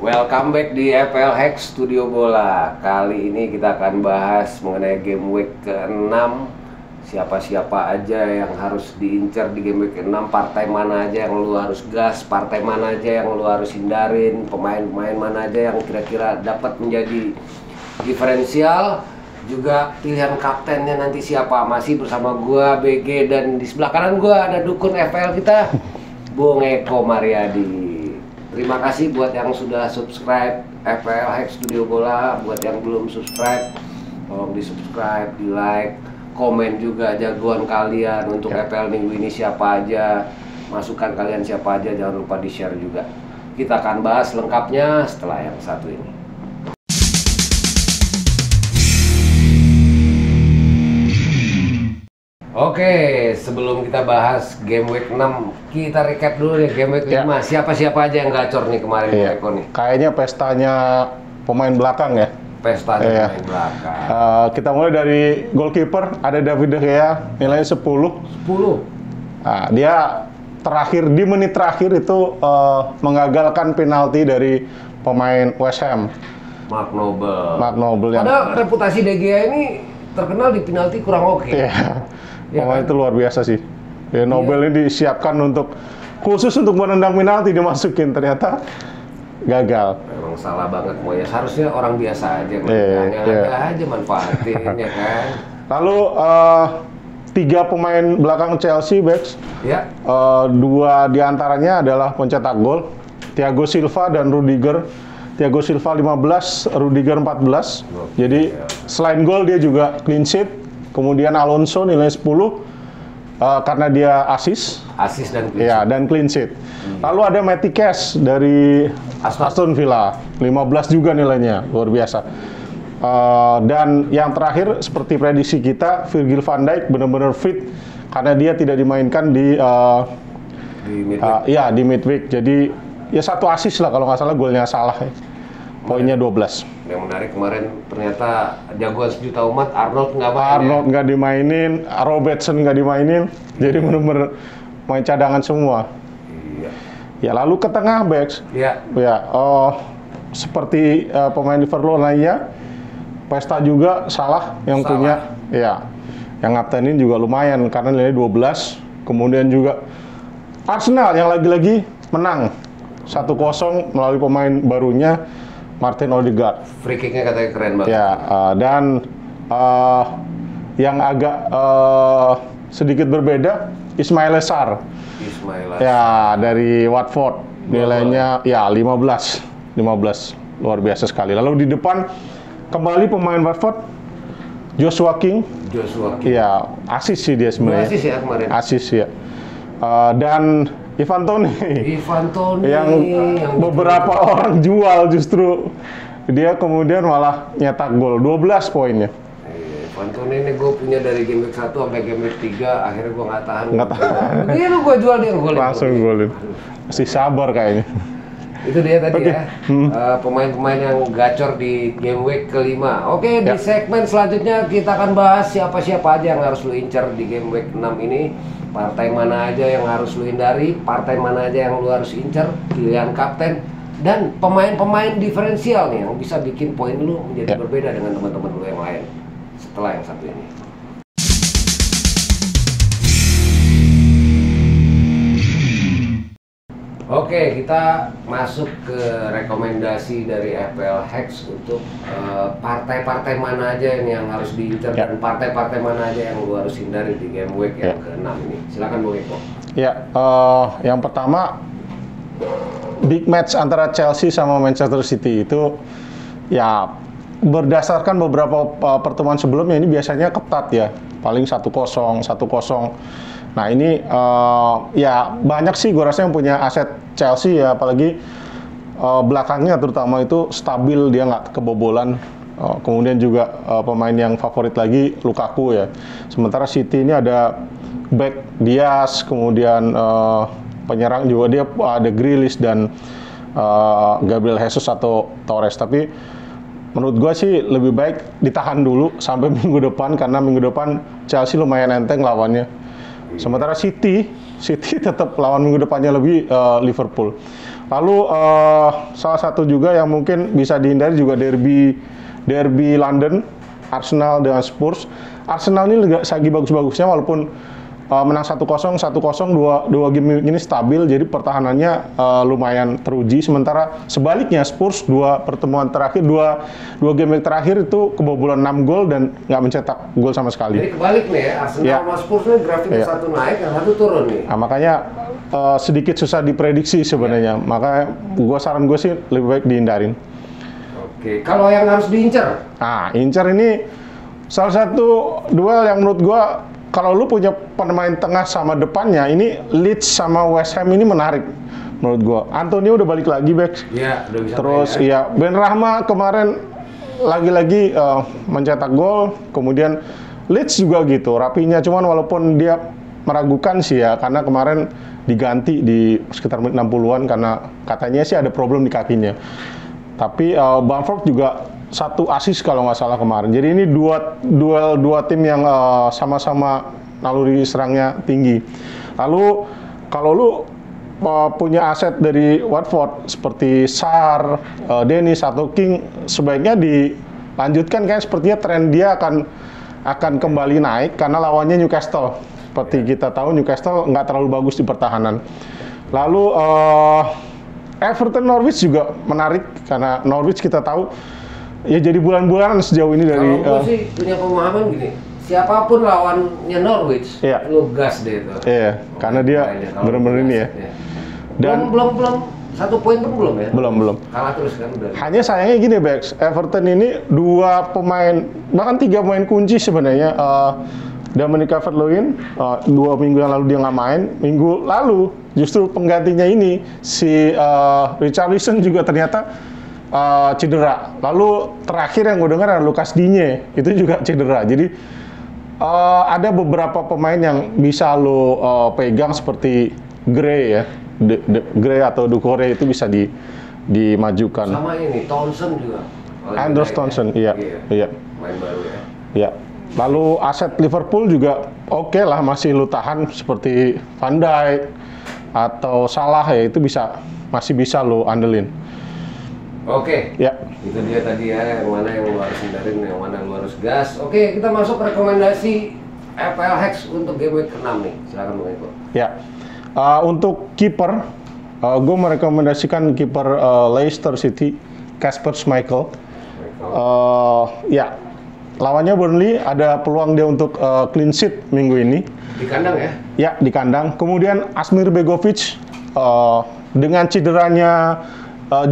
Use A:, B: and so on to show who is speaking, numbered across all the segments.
A: Welcome back di FPL Hack Studio Bola. Kali ini kita akan bahas mengenai game week ke-6. Siapa-siapa aja yang harus diincar di game week ke-6, partai mana aja yang lu harus gas, partai mana aja yang lu harus hindarin, pemain-pemain mana aja yang kira-kira dapat menjadi diferensial. Juga pilihan kaptennya nanti siapa. Masih bersama gua BG dan di sebelah kanan gua ada dukun FPL kita, Bung Eko Mariadi. Terima kasih buat yang sudah subscribe FPL Hack Studio Bola. Buat yang belum subscribe, tolong di subscribe, di like, komen juga jagoan kalian untuk FPL minggu ini siapa aja, masukan kalian siapa aja, jangan lupa di share juga. Kita akan bahas lengkapnya setelah yang satu ini. Oke, sebelum kita bahas game week 6, kita recap dulu nih game week 5. Siapa-siapa aja yang gacor nih kemarin Eko nih?
B: Kayaknya pestanya pemain belakang ya.
A: Pestanya pemain belakang.
B: Kita mulai dari goalkeeper, ada David De Gea, nilainya 10. Nah, dia terakhir, di menit terakhir itu mengagalkan penalti dari pemain West Ham.
A: Mark Noble
B: yang...
A: Padahal reputasi De Gea ini terkenal di penalti kurang oke.
B: Pemain itu luar biasa sih. Ya, Nobel ini disiapkan khusus untuk menendang penalti, dimasukin, ternyata gagal.
A: Memang salah banget Moyes. Harusnya orang biasa aja, ada aja manfaatin ya kan.
B: Lalu 3 pemain belakang Chelsea backs, 2 diantaranya adalah pencetak gol, Thiago Silva dan Rudiger. Thiago Silva 15, Rudiger 14. Jadi selain gol dia juga clean sheet. Kemudian Alonso nilai 10 karena dia assist dan clean sheet. Dan clean sheet. Lalu ada Matty Cash dari Aston Villa, 15 juga nilainya, luar biasa. Dan yang terakhir seperti prediksi kita, Virgil van Dijk benar-benar fit karena dia tidak dimainkan di midweek. Di midweek. Jadi ya 1 assist lah kalau nggak salah, golnya salah. Poinnya 12.
A: Yang menarik kemarin ternyata jagoan sejuta umat Arnold nggak main.
B: Arnold nggak dimainin, Robertson nggak dimainin, jadi benar-benar main cadangan semua. Ya lalu ke tengah backs. Seperti pemain Liverpool lainnya, Pesta juga salah yang punya. Yang ngaptenin juga lumayan karena nilai 12. Kemudian juga Arsenal yang lagi-lagi menang 1-0 melalui pemain barunya Martin Odegaard.
A: Free kick-nya katanya keren banget.
B: Dan yang agak sedikit berbeda, Ismail Sarr. Dari Watford. Nilainya 15. Luar biasa sekali. Lalu di depan kembali pemain Watford, Joshua King. Assist sih dia sebenarnya.
A: Assist ya kemarin.
B: Assist ya. Dan Ivan Toney yang beberapa orang jual, justru dia kemudian malah nyetak gol 12 poinnya.
A: Ivan Toney ini gue punya dari game week 1 sampai game week 3, akhirnya gue nggak tahan. Begitu gue jual dia golin.
B: Langsung golin. Masih sabar kayaknya.
A: Itu dia tadi pemain-pemain yang gacor di game week ke-5. Oke, di segmen selanjutnya kita akan bahas siapa-siapa aja yang harus lu incer di game week 6 ini. Partai mana aja yang harus lu hindari, partai mana aja yang lu harus incer, pilihan kapten, dan pemain-pemain diferensial nih yang bisa bikin poin lu menjadi berbeda dengan teman-teman lu yang lain setelah yang satu ini. Oke, kita masuk ke rekomendasi dari FPL Hacks untuk partai-partai mana aja yang harus diincar dan partai-partai mana aja yang lu harus hindari di game week yang ke-6 ini. Silakan Bung Eko.
B: Yang pertama, big match antara Chelsea sama Manchester City itu berdasarkan beberapa pertemuan sebelumnya ini biasanya ketat ya, paling 1-0. Nah ini banyak sih gue rasa yang punya aset Chelsea ya, apalagi belakangnya terutama itu stabil, dia nggak kebobolan. Kemudian juga pemain yang favorit lagi Lukaku ya. Sementara City ini ada back Diaz, kemudian penyerang juga dia ada Grealish dan Gabriel Jesus atau Torres. Tapi menurut gue sih lebih baik ditahan dulu sampai minggu depan, karena minggu depan Chelsea lumayan enteng lawannya. Sementara City tetap lawan minggu depannya lebih Liverpool. Lalu salah satu juga yang mungkin bisa dihindari juga derby London, Arsenal dengan Spurs. Arsenal ini lagi bagus-bagusnya walaupun menang 1-0, 1-0, dua game ini stabil, jadi pertahanannya lumayan teruji. Sementara sebaliknya Spurs dua game terakhir itu kebobolan 6 gol dan nggak mencetak gol sama sekali.
A: Jadi kebalik nih ya, Arsenal sama Spurs nih grafiknya satu naik, yang satu turun nih.
B: Nah, makanya sedikit susah diprediksi sebenarnya. Makanya saran gue sih lebih baik dihindarin.
A: Oke, kalau yang harus diincar?
B: Nah, incar ini salah satu duel yang menurut gue, kalau lu punya pemain tengah sama depannya, ini Leeds sama West Ham ini menarik menurut gue. Antonio udah balik lagi, Bex.
A: Iya, udah bisa.
B: Terus
A: main,
B: ya Ben Rahma kemarin lagi-lagi mencetak gol. Kemudian Leeds juga gitu, rapinya. Cuman walaupun dia meragukan sih ya, karena kemarin diganti di sekitar menit 60-an karena katanya sih ada problem di kakinya. Tapi Bamford juga 1 assist kalau nggak salah kemarin. Jadi ini dua tim yang sama-sama naluri serangnya tinggi. Lalu kalau lu punya aset dari Watford seperti Sarr, Dennis atau King, sebaiknya dilanjutkan, kayak sepertinya tren dia akan kembali naik karena lawannya Newcastle. Seperti kita tahu Newcastle nggak terlalu bagus di pertahanan. Lalu Everton Norwich juga menarik karena Norwich kita tahu ya jadi bulan-bulanan sejauh ini dari.
A: Kalau gue sih punya pemahaman gini, siapapun lawannya Norwich, lu gas deh itu.
B: Iya, karena dia benar-benar ini ya.
A: Dan belum 1 poin pun belum ya?
B: Belum.
A: Kalah terus kan udah.
B: Hanya sayangnya gini, Bex, Everton ini 2 pemain, bahkan 3 pemain kunci sebenarnya. Dominic Calvert-Lewin 2 minggu yang lalu dia nggak main. Minggu lalu justru penggantinya ini si Richarlison juga ternyata cedera. Lalu terakhir yang gue dengar adalah Lucas Digne, itu juga cedera. Jadi ada beberapa pemain yang bisa lo pegang seperti Gray ya, Gray atau Doucouré itu bisa dimajukan.
A: Sama ini Townsend juga.
B: Andros Townsend, iya.
A: Main baru ya.
B: Iya. Lalu aset Liverpool juga oke lah, masih lu tahan seperti Van Dijk atau Salah ya, itu masih bisa lu andelin.
A: Oke.
B: Ya.
A: Itu dia tadi ya, yang mana yang lu harus hindarin, yang mana lu harus gas. Oke, kita masuk ke rekomendasi FPL Hex untuk game week ke-6 nih. Silakan Bang Eko. Ya.
B: Untuk kiper, gue merekomendasikan kiper Leicester City, Kasper Schmeichel. Ya, lawannya Burnley, ada peluang dia untuk clean sheet minggu ini.
A: Di kandang ya?
B: Ya, di kandang. Kemudian Asmir Begovic, dengan cederanya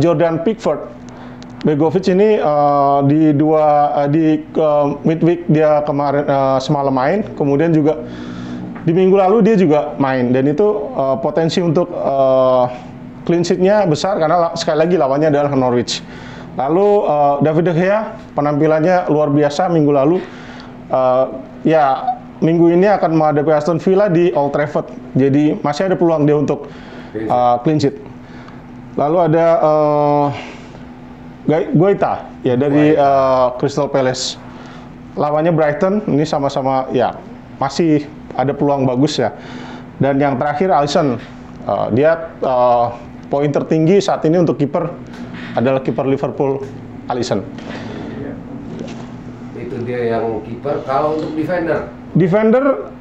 B: Jordan Pickford, Begovic ini di midweek dia kemarin semalam main, kemudian juga di minggu lalu dia juga main, dan itu potensi untuk clean sheet-nya besar karena sekali lagi lawannya adalah Norwich. Lalu David De Gea penampilannya luar biasa minggu lalu. Ya, minggu ini akan menghadapi Aston Villa di Old Trafford. Jadi masih ada peluang dia untuk clean sheet. Lalu ada Guaita ya dari Crystal Palace. Lawannya Brighton, ini sama-sama ya masih ada peluang bagus ya. Dan yang terakhir Alisson, dia poin tertinggi saat ini untuk kiper adalah kiper Liverpool, Alisson.
A: Itu dia yang kiper. Kalau untuk
B: defender,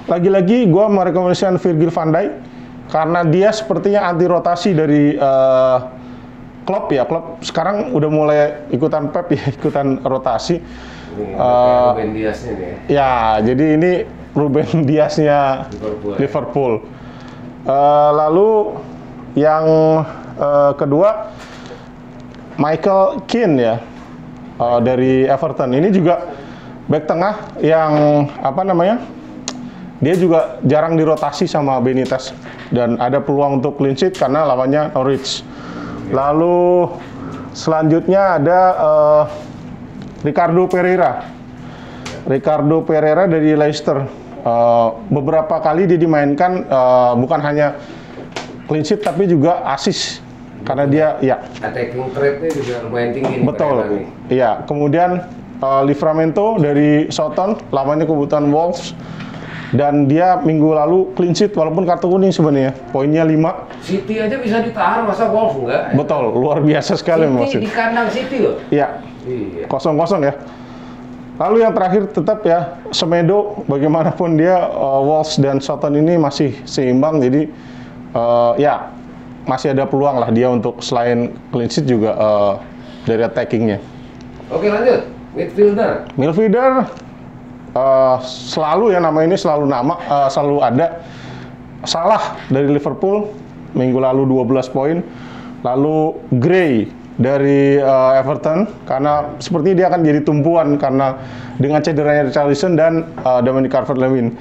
B: lagi-lagi gue merekomendasikan Virgil van Dijk karena dia sepertinya anti rotasi dari Klopp ya. Klopp sekarang udah mulai ikutan Pep ya, ikutan rotasi.
A: Ini Ruben Dias-nya nih ya.
B: Ya, jadi ini Ruben Dias-nya Liverpool. Lalu yang kedua Michael Keane ya, dari Everton. Ini juga back tengah yang dia juga jarang dirotasi sama Benitez dan ada peluang untuk clean sheet karena lawannya Norwich. Lalu selanjutnya ada Ricardo Pereira dari Leicester. Beberapa kali dia dimainkan, bukan hanya clean sheet tapi juga assist karena dia ya
A: attacking trade-nya juga lumayan tinggi nih.
B: Betul. Iya, kemudian Livramento dari Southampton lawannya kebutuhan Wolves. Dan dia minggu lalu clean sheet walaupun kartu kuning sebenarnya. Poinnya 5.
A: City aja bisa ditahan, masa Wolves enggak?
B: Betul, luar biasa sekali
A: City di kandang City loh.
B: Iya.
A: Iya.
B: 0-0 ya. Lalu yang terakhir tetap ya Semedo, bagaimanapun dia Wolves dan Southampton ini masih seimbang, jadi ya masih ada peluang lah dia untuk selain clean sheet juga dari attackingnya.
A: Oke, lanjut. Midfielder
B: selalu ya nama ini selalu ada. Salah dari Liverpool minggu lalu 12 poin. Lalu Gray dari Everton karena seperti dia akan jadi tumpuan karena dengan cederanya Richarlison dan Dominic Calvert-Lewin.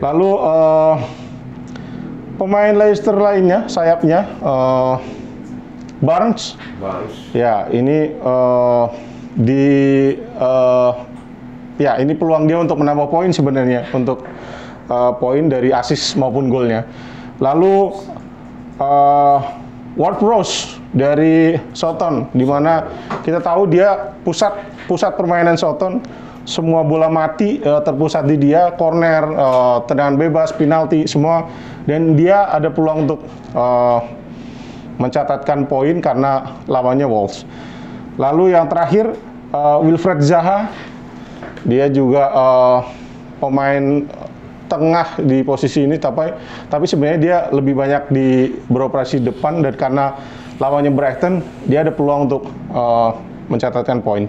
B: Lalu pemain Leicester lainnya sayapnya Barnes. Ya, ini ya ini peluang dia untuk menambah poin sebenarnya untuk poin dari assist maupun golnya. Lalu Ward-Prowse dari Southampton, di mana kita tahu dia pusat permainan Southampton, semua bola mati terpusat di dia, corner, tendangan bebas, penalti semua, dan dia ada peluang untuk mencatatkan poin karena lawannya Wolves. Lalu yang terakhir Wilfried Zaha, dia juga pemain tengah di posisi ini, tapi sebenarnya dia lebih banyak beroperasi depan, dan karena lawannya Brighton, dia ada peluang untuk mencatatkan poin.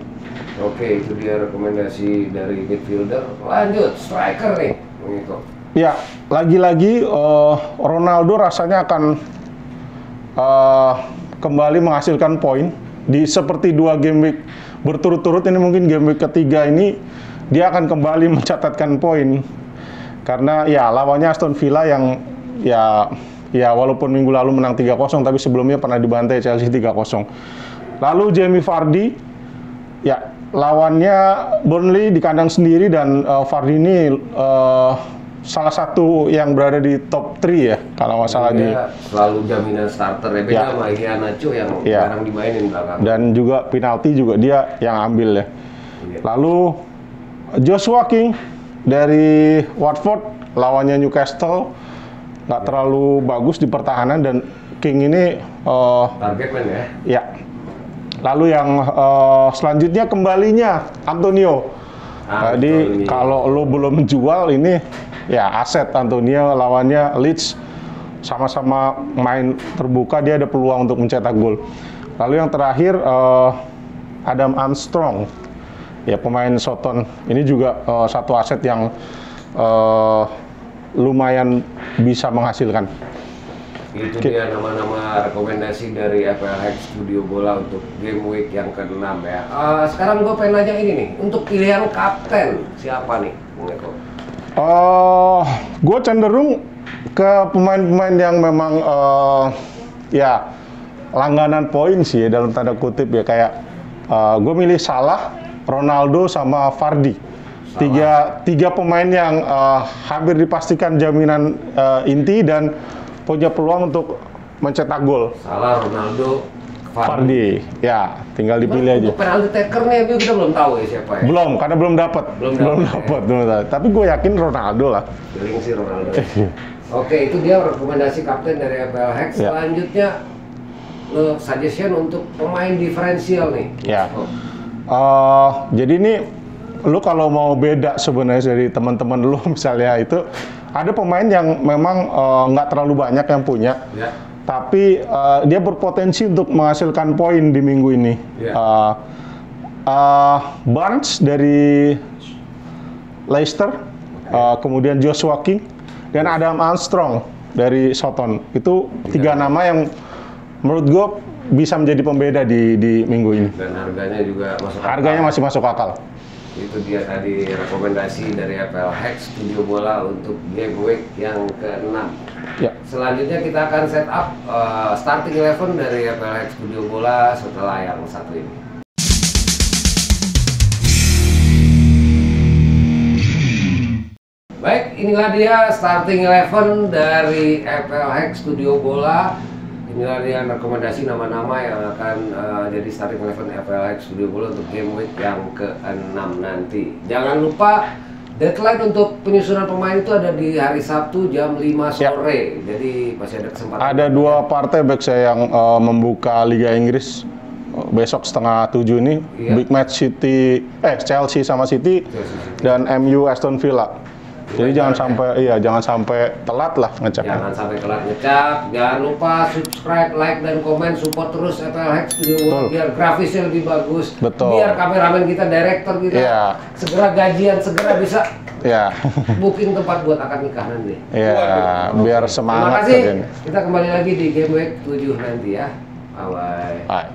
A: Oke, itu dia rekomendasi dari midfielder. Lanjut, striker nih. Begitu.
B: Ya, lagi-lagi Ronaldo rasanya akan kembali menghasilkan poin di seperti 2 game week berturut-turut. Ini mungkin game week ketiga ini dia akan kembali mencatatkan poin karena ya lawannya Aston Villa yang ya walaupun minggu lalu menang 3-0 tapi sebelumnya pernah dibantai Chelsea 3-0. Lalu Jamie Vardy, ya lawannya Burnley di kandang sendiri, dan Vardy ini salah satu yang berada di top 3 ya kalau nggak salah. Dia
A: selalu jaminan starter ya, beda sama Iheanacho yang jarang dimainin belakang.
B: Dan juga penalti juga dia yang ambil ya. Lalu Joshua King dari Watford, lawannya Newcastle nggak terlalu bagus di pertahanan, dan King ini
A: target man ya.
B: Ya. Lalu yang selanjutnya kembalinya Antonio. Jadi kalau lo belum jual ini ya aset Antonio, lawannya Leeds, sama-sama main terbuka, dia ada peluang untuk mencetak gol. Lalu yang terakhir Adam Armstrong, ya pemain Southampton, ini juga satu aset yang lumayan bisa menghasilkan.
A: Itu dia nama-nama rekomendasi dari FPL Studio Bola untuk game week yang ke-6 ya. Sekarang gue pengen nanya ini nih, untuk pilihan kapten siapa nih, Bung Eko?
B: Gue cenderung ke pemain-pemain yang memang ya langganan poin sih ya, dalam tanda kutip ya, kayak gue milih Salah, Ronaldo sama Vardy. Tiga pemain yang hampir dipastikan jaminan inti dan punya peluang untuk mencetak gol.
A: Salah, Ronaldo,
B: Vardy. Ya, tinggal dipilih aja.
A: Untuk penalti takernya kita belum tahu ya siapa ya?
B: Belum, karena belum dapat. Belum dapat. Tapi gue yakin Ronaldo lah.
A: Feeling sih Ronaldo. Oke, itu dia rekomendasi kapten dari FPL Hack. Selanjutnya suggestion untuk pemain diferensial nih.
B: Ya. Jadi ini lu kalau mau beda sebenarnya dari teman-teman lu, misalnya itu ada pemain yang memang nggak terlalu banyak yang punya, tapi dia berpotensi untuk menghasilkan poin di minggu ini. Barnes dari Leicester, kemudian Joshua King, dan Adam Armstrong dari Southampton. Itu 3 nama yang menurut gue bisa menjadi pembeda di minggu ini.
A: Dan harganya juga masuk akal.
B: Harganya masih masuk akal.
A: Itu dia tadi rekomendasi dari FPL Hack Studio Bola untuk game week yang ke-6.
B: Ya.
A: Selanjutnya kita akan set up starting 11 dari FPL Hack Studio Bola setelah yang satu ini. Baik, inilah dia starting 11 dari FPL Hack Studio Bola. Inilah dia rekomendasi nama-nama yang akan jadi starting 11 FPL Hack Studio Bola untuk game week yang ke-6 nanti. Jangan lupa Deadline untuk penyusunan pemain itu ada di hari Sabtu jam 5 sore. Jadi masih ada kesempatan.
B: Ada 2 partai back saya yang membuka Liga Inggris besok setengah 7 ini.
A: Iya.
B: Big match Chelsea sama City dan MU Aston Villa. Jadi jangan sampai telat lah ngecek.
A: Jangan sampai telat ngecek. Jangan lupa subscribe, like dan komen, support terus FPL Hex Studio biar grafisnya lebih bagus.
B: Betul.
A: Biar kameramen kita, director kita segera gajian, segera bisa booking tempat buat akad nikah nanti.
B: Iya, biar semangat.
A: Terima kasih. Kita kembali lagi di Game Week 7 nanti ya. Bye.
B: Bye.